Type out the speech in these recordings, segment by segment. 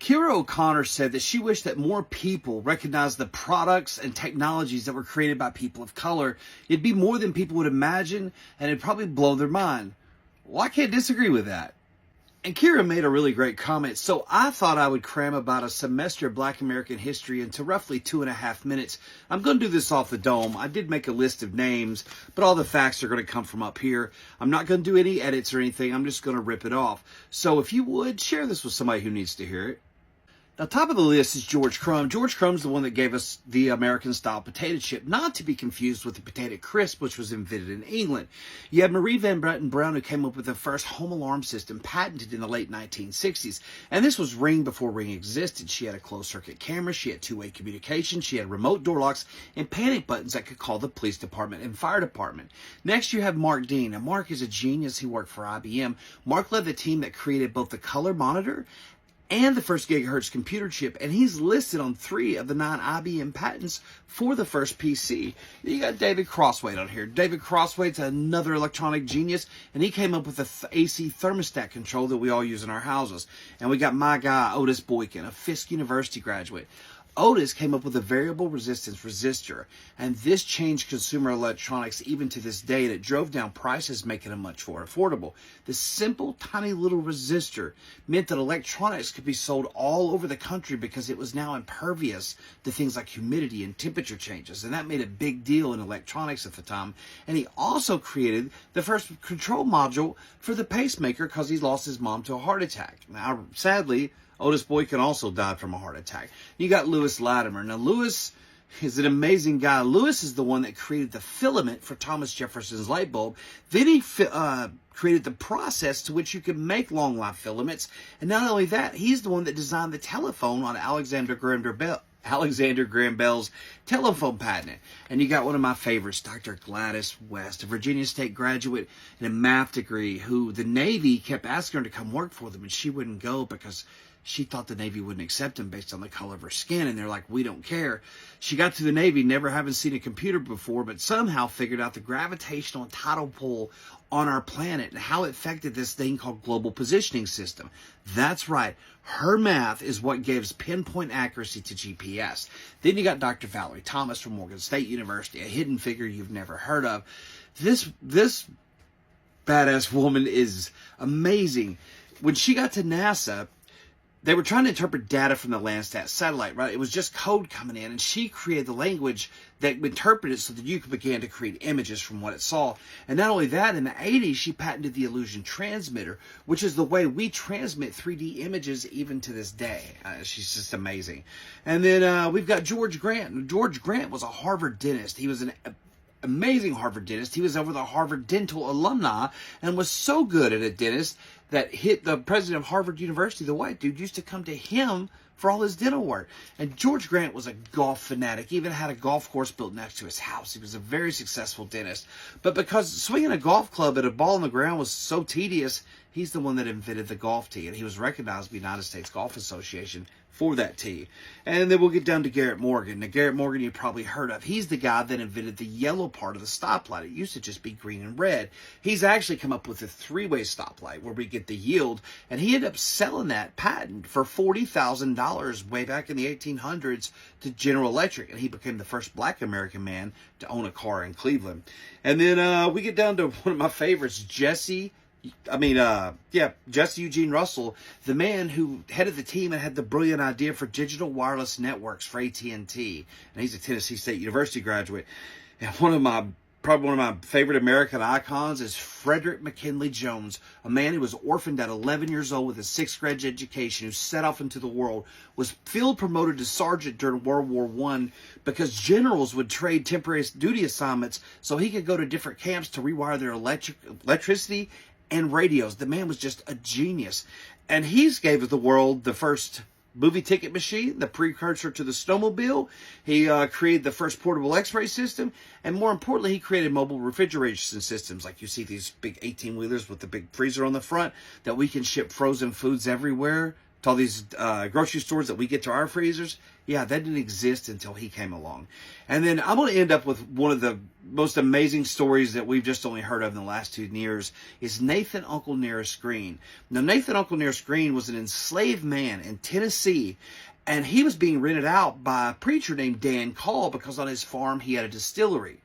Kira O'Connor said that she wished that more people recognized the products and technologies that were created by people of color. It'd be more than people would imagine, and it'd probably blow their mind. Well, I can't disagree with that. And Kira made a really great comment. So I thought I would cram about a semester of Black American history into roughly 2.5 minutes. I'm going to do this off the dome. I did make a list of names, but all the facts are going to come from up here. I'm not going to do any edits or anything. I'm just going to rip it off. So if you would, share this with somebody who needs to hear it. Now, top of the list is George Crumb. George Crumb's the one that gave us the American-style potato chip, not to be confused with the potato crisp, which was invented in England. You have Marie Van Britten Brown, who came up with the first home alarm system, patented in the late 1960s. And this was Ring before Ring existed. She had a closed-circuit camera, she had two-way communication, she had remote door locks, and panic buttons that could call the police department and fire department. Next, you have Mark Dean. Now, Mark is a genius. He worked for IBM. Mark led the team that created both the color monitor and the first gigahertz computer chip, and he's listed on 3 of the 9 IBM patents for the first PC. You got David Crossway on here. David Crossway's another electronic genius, and he came up with the AC thermostat control that we all use in our houses. And we got my guy, Otis Boykin, a Fisk University graduate. Otis came up with a variable resistance resistor, and this changed consumer electronics even to this day, and it drove down prices, making them much more affordable. The simple, tiny little resistor meant that electronics could be sold all over the country because it was now impervious to things like humidity and temperature changes, and that made a big deal in electronics at the time. And he also created the first control module for the pacemaker because he lost his mom to a heart attack. Now, sadly, Otis Boykin also died from a heart attack. You got Lewis Latimer. Now, Lewis is an amazing guy. Lewis is the one that created the filament for Thomas Jefferson's light bulb. Then he created the process to which you could make long-life filaments. And not only that, he's the one that designed the telephone on Alexander Graham Bell's telephone patent. And you got one of my favorites, Dr. Gladys West, a Virginia State graduate and a math degree, who the Navy kept asking her to come work for them, and she wouldn't go because she thought the Navy wouldn't accept him based on the color of her skin, and they're like, we don't care. She got to the Navy, never having seen a computer before, but somehow figured out the gravitational and tidal pull on our planet and how it affected this thing called global positioning system. That's right. Her math is what gives pinpoint accuracy to GPS. Then you got Dr. Valerie Thomas from Morgan State University, a hidden figure you've never heard of. This badass woman is amazing. When she got to NASA, they were trying to interpret data from the Landsat satellite, right? It was just code coming in, and she created the language that interpreted it so that you could begin to create images from what it saw. And not only that, in the 80s, she patented the illusion transmitter, which is the way we transmit 3D images even to this day. She's just amazing. And then we've got George Grant. George Grant was a Harvard dentist. He was an amazing Harvard dentist. He was over the Harvard Dental alumni and was so good at a dentist that hit the president of Harvard University, the white dude, used to come to him for all his dental work. And George Grant was a golf fanatic. He even had a golf course built next to his house. He was a very successful dentist. But because swinging a golf club at a ball on the ground was so tedious, he's the one that invented the golf tee. And he was recognized by the United States Golf Association for that tee. And then we'll get down to Garrett Morgan. Now, Garrett Morgan you probably heard of. He's the guy that invented the yellow part of the stoplight. It used to just be green and red. He's actually come up with a 3-way stoplight where we get the yield, and he ended up selling that patent for $40,000 way back in the 1800s to General Electric, and he became the first black American man to own a car in Cleveland. And then we get down to one of my favorites, Jesse Eugene Russell, the man who headed the team and had the brilliant idea for digital wireless networks for AT&T. And he's a Tennessee State University graduate. And probably one of my favorite American icons is Frederick McKinley Jones, a man who was orphaned at 11 years old with a 6th grade education, who set off into the world, was field promoted to sergeant during World War I because generals would trade temporary duty assignments so he could go to different camps to rewire their electricity and radios. The man was just a genius. And he's gave the world the first movie ticket machine, the precursor to the snowmobile. He created the first portable x-ray system. And more importantly, he created mobile refrigeration systems. Like you see these big 18-wheelers with the big freezer on the front that we can ship frozen foods everywhere. to all these grocery stores that we get to our freezers. Yeah, that didn't exist until he came along. And then I'm going to end up with one of the most amazing stories that we've just only heard of in the last 2 years is Nathan Uncle Nearest Green. Now, Nathan Uncle Nearest Green was an enslaved man in Tennessee, and he was being rented out by a preacher named Dan Call because on his farm he had a distillery.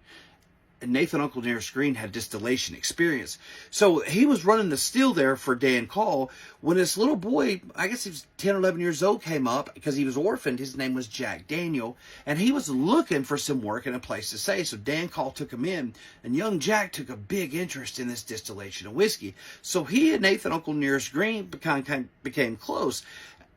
And Nathan Uncle Nearest Green had distillation experience. So he was running the still there for Dan Call when this little boy, I guess he was 10 or 11 years old, came up because he was orphaned. His name was Jack Daniel, and he was looking for some work and a place to stay. So Dan Call took him in, and young Jack took a big interest in this distillation of whiskey. So he and Nathan Uncle Nearest Green became close.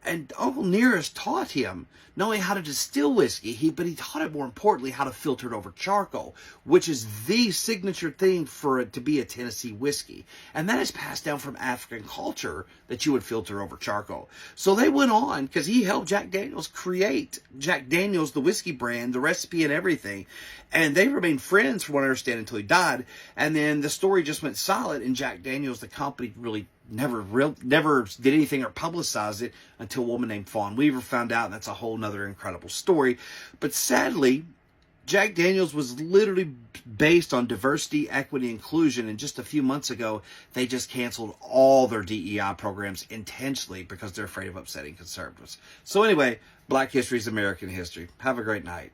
And Uncle Nearest taught him not only how to distill whiskey, but he taught him, more importantly, how to filter it over charcoal, which is the signature thing for it to be a Tennessee whiskey. And that is passed down from African culture, that you would filter over charcoal. So they went on, because he helped Jack Daniels create Jack Daniels, the whiskey brand, the recipe and everything. And they remained friends, from what I understand, until he died. And then the story just went silent, and Jack Daniels, the company, really never did anything or publicized it until a woman named Fawn Weaver found out, and that's a whole nother incredible story. But sadly, Jack Daniels was literally based on diversity, equity, inclusion, and just a few months ago, they just canceled all their DEI programs intentionally because they're afraid of upsetting conservatives. So anyway, Black history is American history. Have a great night.